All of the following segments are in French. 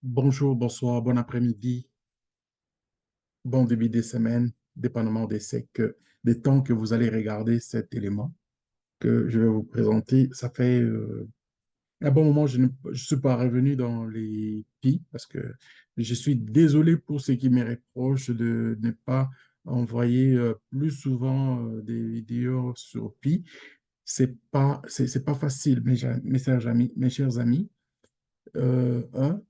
Bonjour, bonsoir, bon après-midi, bon début de semaine, dépendamment des temps que vous allez regarder cet élément que je vais vous présenter. Ça fait un bon moment, je ne suis pas revenu dans les Pi parce que je suis désolé pour ceux qui me reprochent de ne pas envoyer plus souvent des vidéos sur Pi. C'est pas facile, mes chers amis. Un,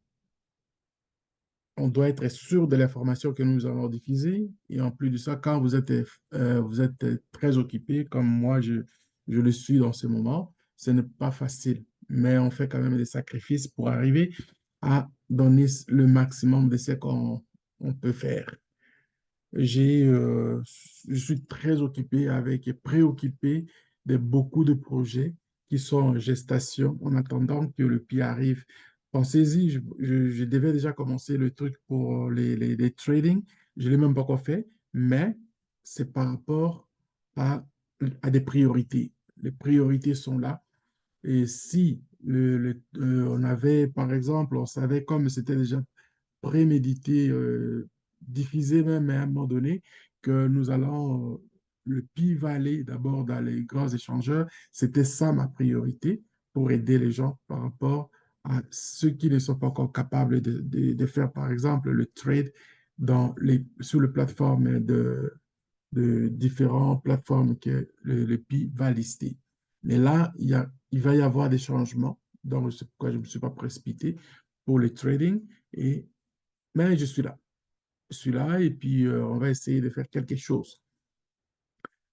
on doit être sûr de l'information que nous allons diffuser. Et en plus de ça, quand vous êtes très occupé, comme moi, je le suis dans ce moment, ce n'est pas facile. Mais on fait quand même des sacrifices pour arriver à donner le maximum de ce qu'on on peut faire. J'ai, euh, je suis très occupé avec et préoccupé de beaucoup de projets qui sont en gestation en attendant que le pied arrive. Pensez-y, je devais déjà commencer le truc pour les trading. Je ne l'ai même pas encore fait, mais c'est par rapport à, à des priorités. Les priorités sont là. Et si on avait, par exemple, on savait comme c'était déjà prémédité, diffusé même à un moment donné, que nous allons, le PI va aller d'abord dans les grands échangeurs. C'était ça ma priorité pour aider les gens par rapport à ceux qui ne sont pas encore capables de faire, par exemple, le trade sur les plateformes de différentes plateformes que le PI va lister. Mais là, il va y avoir des changements, donc c'est pourquoi je ne me suis pas précipité pour le trading. Mais je suis là. Je suis là et puis on va essayer de faire quelque chose.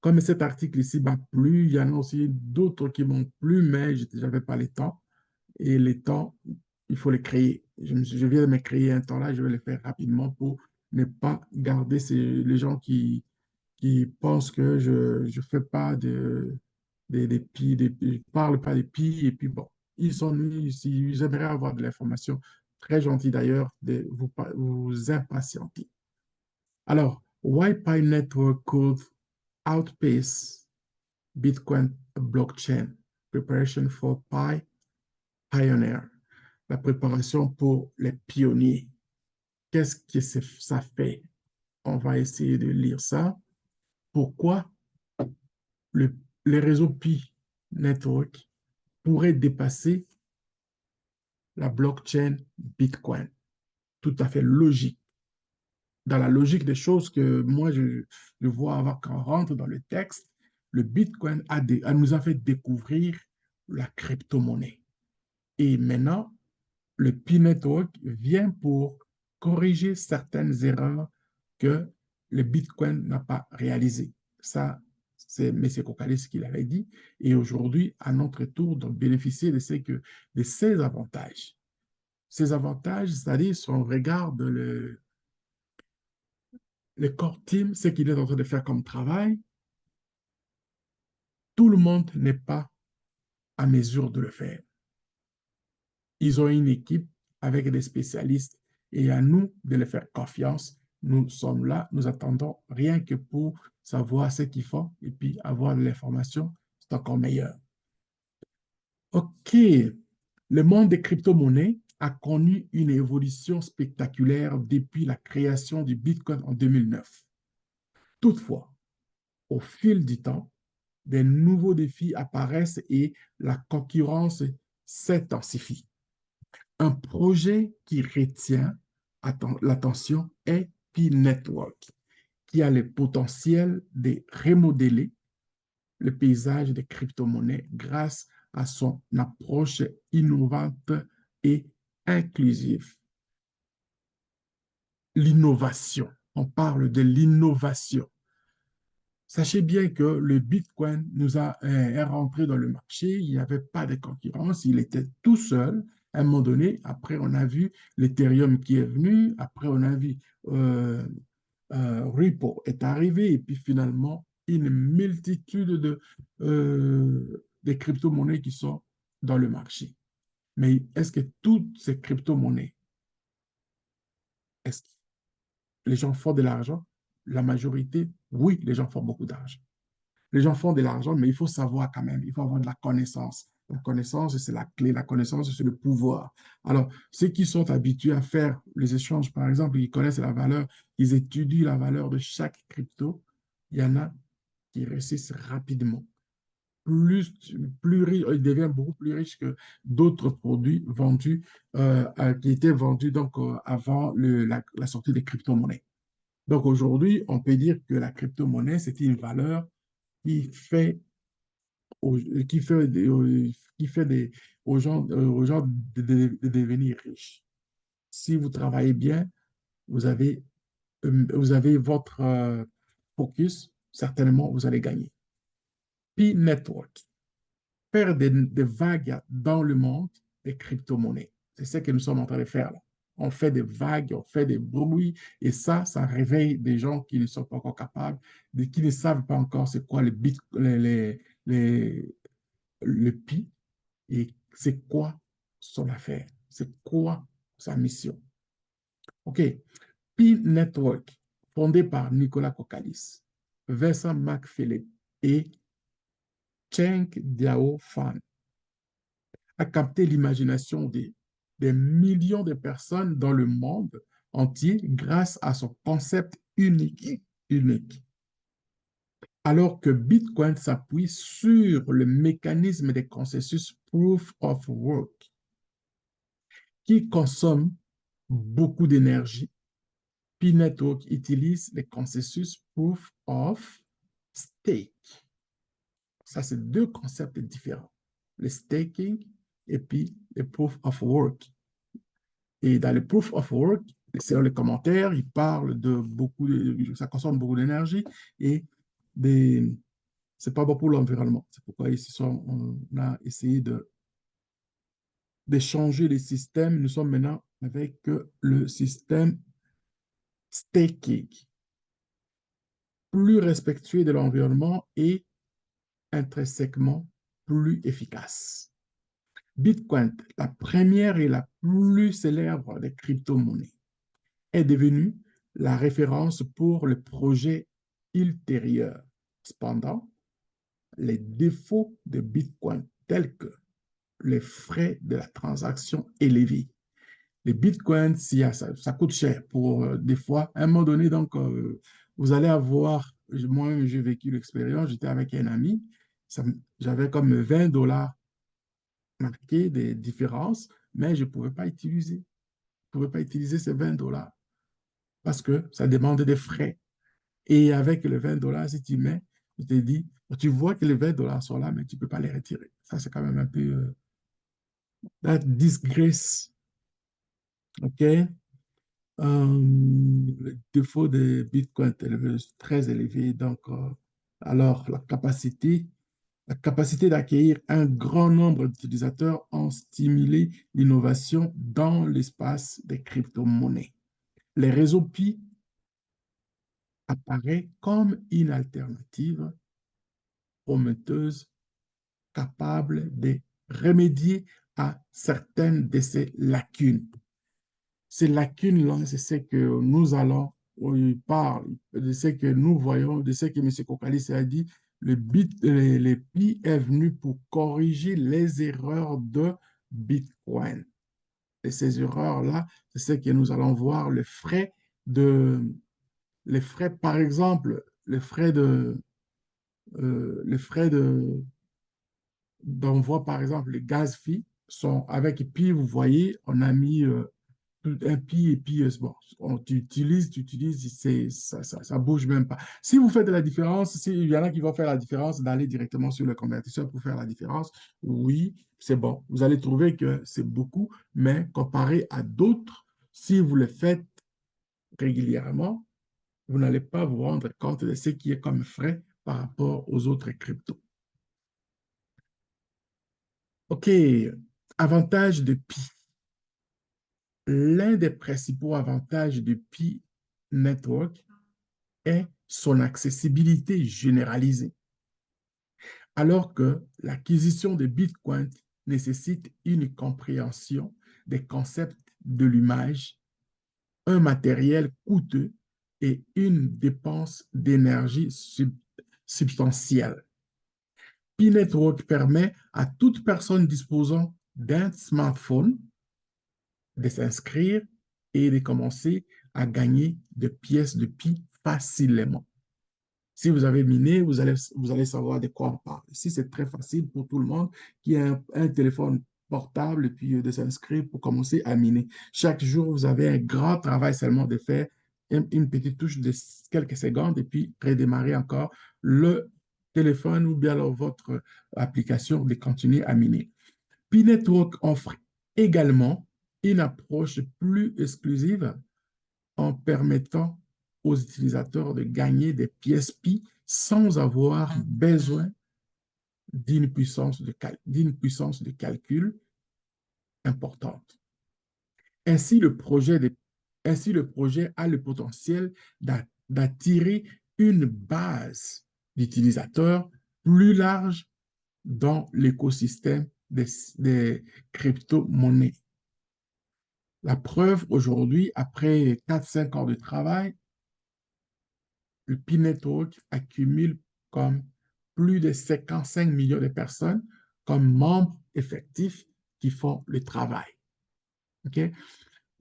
Comme cet article ici m'a plu, il y en a aussi d'autres qui m'ont plu, mais je n'avais pas le temps. Et les temps, il faut les créer. Je viens de me créer un temps là, je vais le faire rapidement pour ne pas garder les gens qui pensent que je ne fais pas des pi, je parle pas des pi, et puis bon, ils sont venus ici, ils aimeraient avoir de l'information. Très gentil d'ailleurs de vous impatienter. Alors, why Pi Network could outpace Bitcoin blockchain? Preparation for Pi Pioneer. La préparation pour les pionniers. Qu'est-ce que ça fait? On va essayer de lire ça. Pourquoi le, les réseaux Pi Network pourraient dépasser la blockchain Bitcoin? Tout à fait logique. Dans la logique des choses que moi, je vois avant qu'on rentre dans le texte, le Bitcoin nous a fait découvrir la crypto-monnaie. Et maintenant, le Pi Network vient pour corriger certaines erreurs que le Bitcoin n'a pas réalisées. Ça, c'est M. Kokalis qui l'avait dit. Et aujourd'hui, à notre tour, de bénéficier de ces avantages. Ces avantages, c'est-à-dire si on regarde le core team, ce qu'il est en train de faire comme travail, tout le monde n'est pas à mesure de le faire. Ils ont une équipe avec des spécialistes et à nous de les faire confiance. Nous sommes là, nous attendons rien que pour savoir ce qu'ils font et puis avoir de l'information, c'est encore meilleur. OK, le monde des crypto-monnaies a connu une évolution spectaculaire depuis la création du Bitcoin en 2009. Toutefois, au fil du temps, des nouveaux défis apparaissent et la concurrence s'intensifie. Un projet qui retient l'attention est P-Network, qui a le potentiel de remodeler le paysage des crypto-monnaies grâce à son approche innovante et inclusive. L'innovation, on parle de l'innovation. Sachez bien que le Bitcoin est rentré dans le marché, il n'y avait pas de concurrence, il était tout seul. À un moment donné, après, on a vu l'Ethereum qui est venu, après, on a vu euh, Ripple est arrivé, et puis finalement, une multitude de crypto-monnaies qui sont dans le marché. Mais est-ce que toutes ces crypto-monnaies, est-ce que les gens font de l'argent? La majorité, oui, les gens font beaucoup d'argent. Les gens font de l'argent, mais il faut savoir quand même, il faut avoir de la connaissance. La connaissance, c'est la clé. La connaissance, c'est le pouvoir. Alors, ceux qui sont habitués à faire les échanges, par exemple, ils connaissent la valeur, ils étudient la valeur de chaque crypto, il y en a qui réussissent rapidement. Plus, il devient beaucoup plus riche que d'autres produits vendus, qui étaient vendus donc, avant la sortie des crypto-monnaies. Donc aujourd'hui, on peut dire que la crypto-monnaie, c'est une valeur qui fait, qui fait, qui fait aux gens de devenir riches. Si vous travaillez bien, vous avez votre focus, certainement vous allez gagner. P-Network, faire des vagues dans le monde des crypto-monnaies. C'est ce que nous sommes en train de faire là. On fait des vagues, on fait des bruits, et ça réveille des gens qui ne sont pas encore capables, qui ne savent pas encore c'est quoi le bit, le pi, et c'est quoi son affaire, c'est quoi sa mission. OK. Pi Network, fondé par Nicolas Kokalis, Vincent McPhilip et Cheng Diao Fan, a capté l'imagination des millions de personnes dans le monde entier grâce à son concept unique. Alors que Bitcoin s'appuie sur le mécanisme des consensus Proof of Work, qui consomme beaucoup d'énergie. P-Network utilise les consensus Proof of Stake. Ça, c'est deux concepts différents. Le staking et puis le Proof of Work. Et dans le Proof of Work, c'est les commentaires, il parle de ça consomme beaucoup d'énergie et c'est pas bon pour l'environnement. C'est pourquoi on a essayé de changer les systèmes. Nous sommes maintenant avec le système staking, plus respectueux de l'environnement et intrinsèquement plus efficace. Bitcoin, la première et la plus célèbre des crypto-monnaies, est devenue la référence pour le projet ultérieur. Cependant, les défauts de Bitcoin, tels que les frais de la transaction élevés, les Bitcoins, ça coûte cher pour des fois. À un moment donné, donc, vous allez avoir, moi, j'ai vécu l'expérience, j'étais avec un ami, j'avais comme $20 marqués des différences, mais je ne pouvais pas utiliser. Je ne pouvais pas utiliser ces $20 parce que ça demande des frais. Et avec les $20, si tu mets, je te dis, tu vois que les $20 sont là, mais tu ne peux pas les retirer. Ça, c'est quand même un peu that disgrace. OK? Le défaut de Bitcoin est très élevé. Donc, alors, la capacité d'accueillir un grand nombre d'utilisateurs ont stimulé l'innovation dans l'espace des crypto-monnaies. Les réseaux Pi apparaissent comme une alternative prometteuse capable de remédier à certaines de ces lacunes. Ces lacunes-là, c'est ce que nous allons, on parle, de ce que nous voyons, de ce que M. Kokalis a dit, les PI est venu pour corriger les erreurs de Bitcoin. Et ces erreurs-là, c'est ce que nous allons voir, les frais, par exemple, les frais d'envoi, par exemple, les gaz FI sont avec PI, vous voyez, on a mis un pi et puis bon, tu utilises, ça bouge même pas. Si vous faites de la différence, s'il y en a qui vont faire la différence, d'aller directement sur le convertisseur pour faire la différence, oui, c'est bon. Vous allez trouver que c'est beaucoup, mais comparé à d'autres, si vous le faites régulièrement, vous n'allez pas vous rendre compte de ce qui est comme frais par rapport aux autres cryptos. OK, avantage de Pi. L'un des principaux avantages de Pi Network est son accessibilité généralisée, alors que l'acquisition de Bitcoin nécessite une compréhension des concepts de l'image, un matériel coûteux et une dépense d'énergie substantielle. P-Network permet à toute personne disposant d'un smartphone de s'inscrire et de commencer à gagner des pièces de pi facilement. Si vous avez miné, vous allez savoir de quoi on parle. Ici, c'est très facile pour tout le monde qui a un téléphone portable et puis de s'inscrire pour commencer à miner. Chaque jour, vous avez un grand travail seulement de faire une petite touche de quelques secondes et puis redémarrer encore le téléphone ou bien alors votre application de continuer à miner. P-Network offre également une approche plus exclusive en permettant aux utilisateurs de gagner des pièces Pi sans avoir besoin d'une puissance de calcul importante. Ainsi, ainsi, le projet a le potentiel d'attirer une base d'utilisateurs plus large dans l'écosystème des crypto-monnaies. La preuve aujourd'hui, après 4-5 ans de travail, le P-Network accumule comme plus de 55 millions de personnes comme membres effectifs qui font le travail. Okay?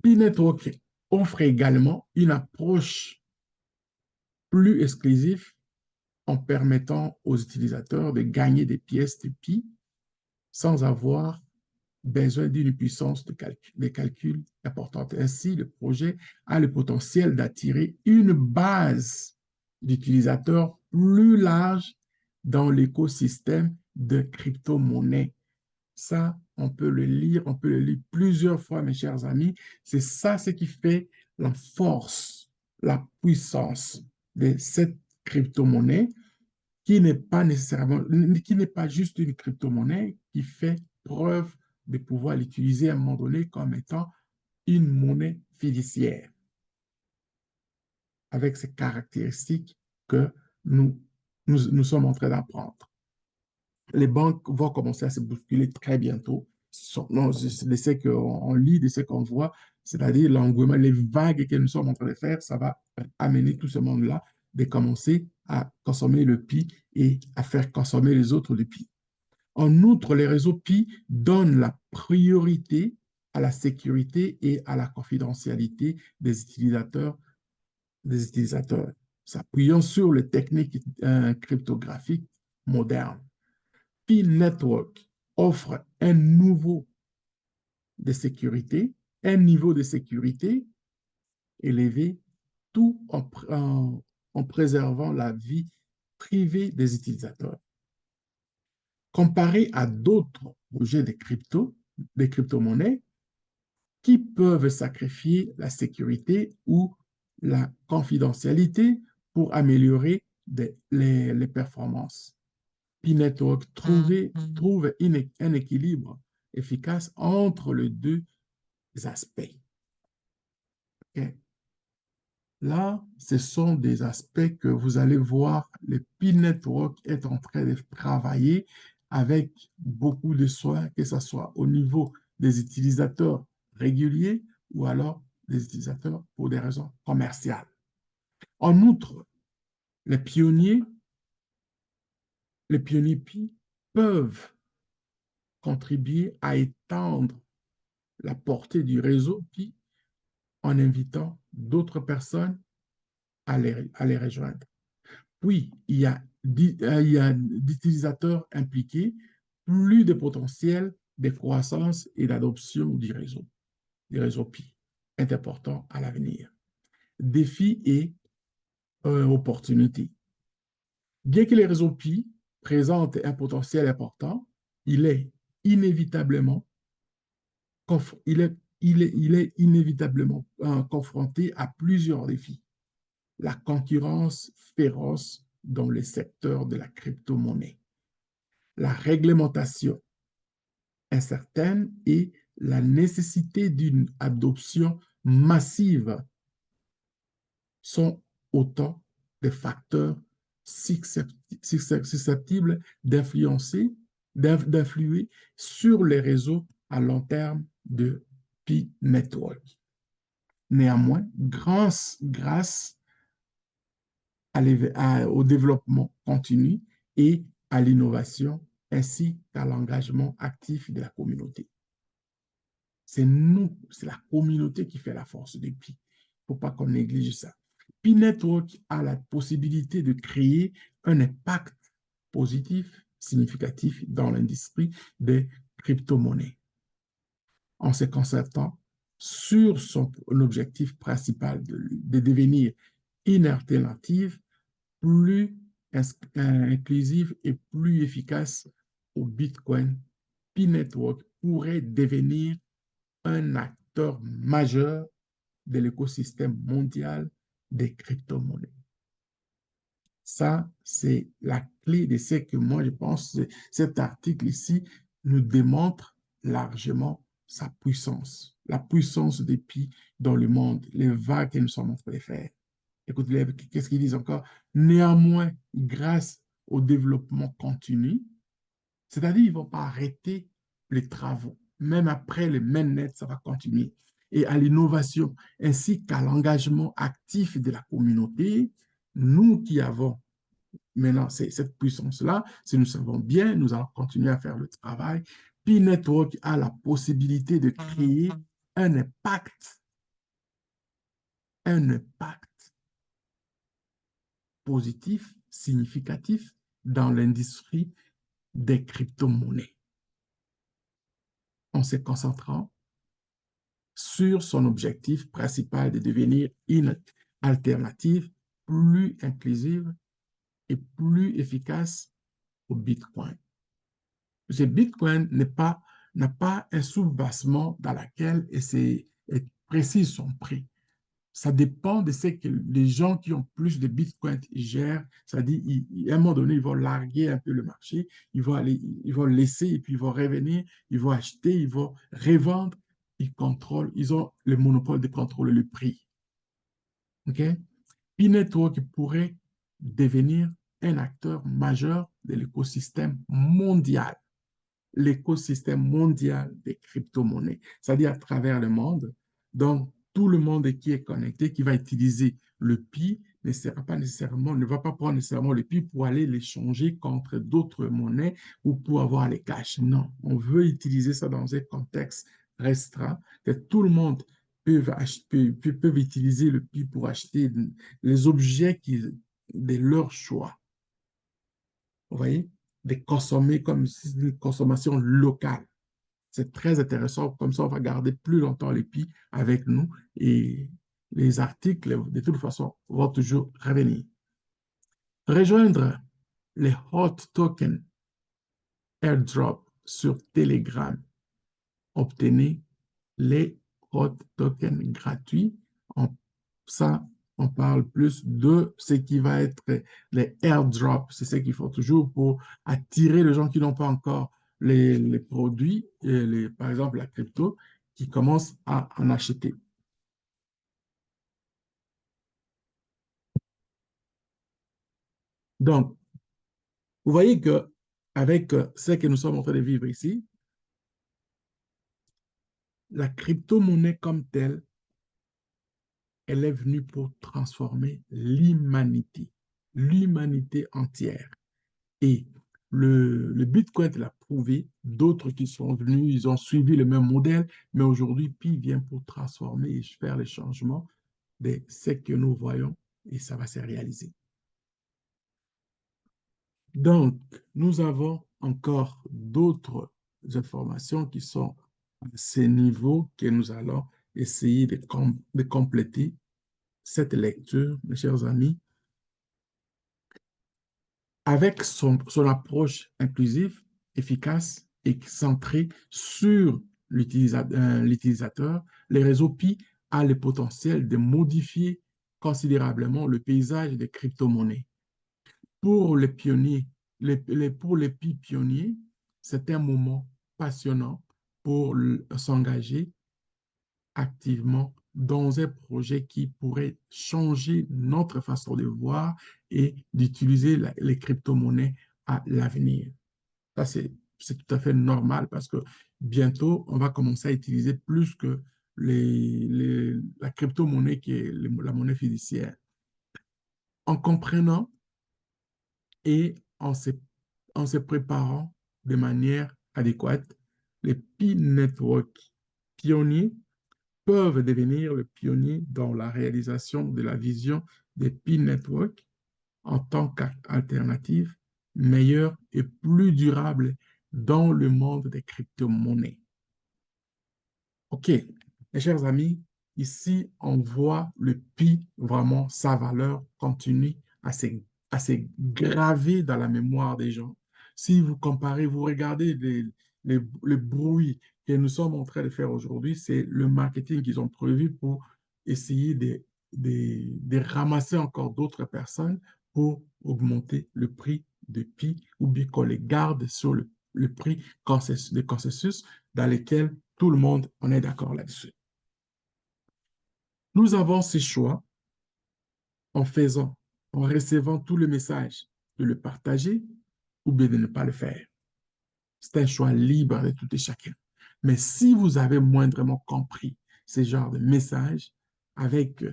P-Network offre également une approche plus exclusive en permettant aux utilisateurs de gagner des pièces de Pi sans avoir besoin d'une puissance de calcul importante. Ainsi, le projet a le potentiel d'attirer une base d'utilisateurs plus large dans l'écosystème de crypto-monnaies. Ça, on peut le lire plusieurs fois, mes chers amis. C'est ça ce qui fait la force, la puissance de cette crypto-monnaie qui n'est pas nécessairement, qui n'est pas juste une crypto-monnaie, qui fait preuve de pouvoir l'utiliser à un moment donné comme étant une monnaie fiduciaire, avec ces caractéristiques que nous sommes en train d'apprendre. Les banques vont commencer à se bousculer très bientôt. Non, de ce qu'on lit, de ce qu'on voit, c'est-à-dire l'engouement, les vagues que nous sommes en train de faire, ça va amener tout ce monde-là de commencer à consommer le Pi et à faire consommer les autres le Pi. En outre, les réseaux Pi donnent la priorité à la sécurité et à la confidentialité des utilisateurs, s'appuyant sur les techniques cryptographiques modernes. Pi Network offre un niveau de sécurité élevé, tout en préservant la vie privée des utilisateurs. Comparé à d'autres projets de crypto-monnaies qui peuvent sacrifier la sécurité ou la confidentialité pour améliorer les performances. P-Network trouve un équilibre efficace entre les deux aspects. Okay? Là, ce sont des aspects que vous allez voir, le P-Network est en train de travailler avec beaucoup de soin, que ce soit au niveau des utilisateurs réguliers ou alors des utilisateurs pour des raisons commerciales. En outre, les pionniers Pi peuvent contribuer à étendre la portée du réseau Pi en invitant d'autres personnes à les rejoindre. Puis, il y a d'utilisateurs impliqués, plus de potentiel de croissance et d'adoption du réseau Pi est important à l'avenir. Défis et opportunités. Bien que les réseaux Pi présentent un potentiel important, il est inévitablement confronté à plusieurs défis. La concurrence féroce dans le secteur de la crypto-monnaie, la réglementation incertaine et la nécessité d'une adoption massive sont autant de facteurs susceptibles d'influer sur les réseaux à long terme de Pi Network. Néanmoins, grâce au développement continu et à l'innovation ainsi qu'à l'engagement actif de la communauté. C'est nous, c'est la communauté qui fait la force de Pi. Il ne faut pas qu'on néglige ça. Pi Network a la possibilité de créer un impact positif, significatif dans l'industrie des crypto-monnaies en se concertant sur son objectif principal de devenir une alternative plus inclusive et plus efficace au Bitcoin. Pi Network pourrait devenir un acteur majeur de l'écosystème mondial des crypto-monnaies. Ça, c'est la clé de ce que moi, je pense, cet article ici nous démontre largement sa puissance, la puissance des Pi dans le monde, les vagues que nous sommes en train de faire. Écoutez, qu'est-ce qu'ils disent encore? Néanmoins, grâce au développement continu, c'est-à-dire ils ne vont pas arrêter les travaux. Même après le mainnet, ça va continuer. Et à l'innovation, ainsi qu'à l'engagement actif de la communauté, nous qui avons maintenant cette puissance-là, si nous savons bien, nous allons continuer à faire le travail. Pi Network a la possibilité de créer un impact positif, significatif dans l'industrie des crypto-monnaies en se concentrant sur son objectif principal de devenir une alternative plus inclusive et plus efficace au Bitcoin. Ce Bitcoin n'a pas un sous-bassement dans lequel et précise son prix. Ça dépend de ce que les gens qui ont plus de Bitcoin gèrent. C'est-à-dire, à un moment donné, ils vont larguer un peu le marché, ils vont laisser et puis ils vont revenir, ils vont acheter, ils vont revendre. Ils contrôlent, ils ont le monopole de contrôler le prix. OK? P-Network pourrait devenir un acteur majeur de l'écosystème mondial des crypto-monnaies, c'est-à-dire à travers le monde. Donc, tout le monde qui est connecté, qui va utiliser le Pi, ne va pas prendre nécessairement le Pi pour aller l'échanger contre d'autres monnaies ou pour avoir les cash. Non, on veut utiliser ça dans un contexte restreint, que tout le monde peut utiliser le Pi pour acheter les objets de leur choix. Vous voyez? De consommer comme une consommation locale. C'est très intéressant. Comme ça, on va garder plus longtemps les Pi avec nous et les articles, de toute façon, vont toujours revenir. Rejoindre les hot tokens airdrop sur Telegram. Obtenez les hot tokens gratuits. Ça, on parle plus de ce qui va être les airdrops. C'est ce qu'il faut toujours pour attirer les gens qui n'ont pas encore les produits, par exemple la crypto, qui commencent à en acheter. Donc, vous voyez que avec ce que nous sommes en train de vivre ici, la crypto-monnaie comme telle, elle est venue pour transformer l'humanité entière. Et le Bitcoin l'a prouvé, d'autres qui sont venus, ils ont suivi le même modèle, mais aujourd'hui, Pi vient pour transformer et faire les changements de ce que nous voyons et ça va se réaliser. Donc, nous avons encore d'autres informations qui sont à ces niveaux que nous allons essayer de compléter cette lecture, mes chers amis, avec son approche inclusive, efficace et centrée sur l'utilisateur, les réseaux Pi a le potentiel de modifier considérablement le paysage des crypto-monnaies. Pour les pionniers, pour les Pi pionniers, c'est un moment passionnant pour s'engager activement dans un projet qui pourrait changer notre façon de voir et d'utiliser les crypto-monnaies à l'avenir. Ça, c'est tout à fait normal parce que bientôt, on va commencer à utiliser plus que la crypto-monnaie qui est la monnaie fiduciaire. En comprenant et en se préparant de manière adéquate, les Pi Network pionniers peuvent devenir le pionnier dans la réalisation de la vision des Pi Network en tant qu'alternative meilleure et plus durable dans le monde des crypto-monnaies. OK, mes chers amis, ici, on voit le pi, vraiment, sa valeur continue à se graver dans la mémoire des gens. Si vous comparez, vous regardez les bruits que nous sommes en train de faire aujourd'hui, c'est le marketing qu'ils ont prévu pour essayer de ramasser encore d'autres personnes pour augmenter le prix de pi ou bien qu'on les garde sur le prix de consensus dans lequel tout le monde en est d'accord là-dessus. Nous avons ces choix en faisant, en recevant tout le message, de le partager ou bien de ne pas le faire. C'est un choix libre de tout et chacun. Mais si vous avez moindrement compris ce genre de message avec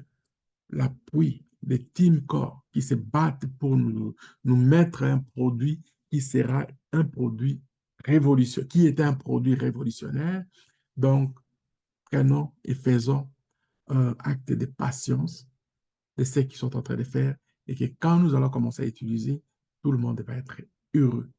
l'appui des Team Core qui se battent pour nous mettre un produit qui sera un produit révolutionnaire, qui est un produit révolutionnaire, donc prenons et faisons un acte de patience de ce qu'ils sont en train de faire et que quand nous allons commencer à utiliser, tout le monde va être heureux.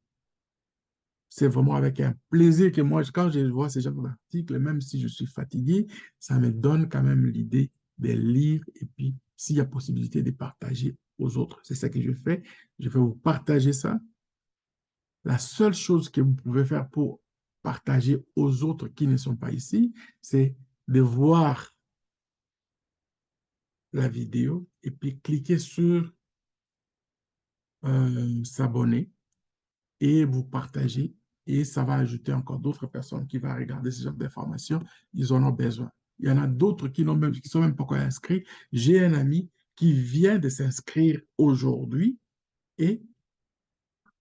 C'est vraiment avec un plaisir que moi, quand je vois ce genre d'articles, même si je suis fatigué, ça me donne quand même l'idée de lire et puis s'il y a possibilité de partager aux autres. C'est ça que je fais. Je vais vous partager ça. La seule chose que vous pouvez faire pour partager aux autres qui ne sont pas ici, c'est de voir la vidéo et puis cliquer sur s'abonner et vous partagez et ça va ajouter encore d'autres personnes qui vont regarder ce genre d'informations. Ils en ont besoin. Il y en a d'autres qui qui sont même pas encore inscrits. J'ai un ami qui vient de s'inscrire aujourd'hui et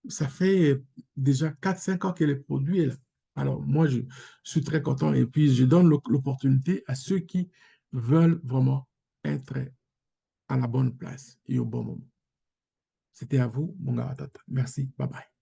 ça fait déjà 4 5 ans que le produit est là. Alors, moi, je suis très content et puis je donne l'opportunité à ceux qui veulent vraiment être à la bonne place et au bon moment. C'était à vous, mon gars. Merci. Bye bye.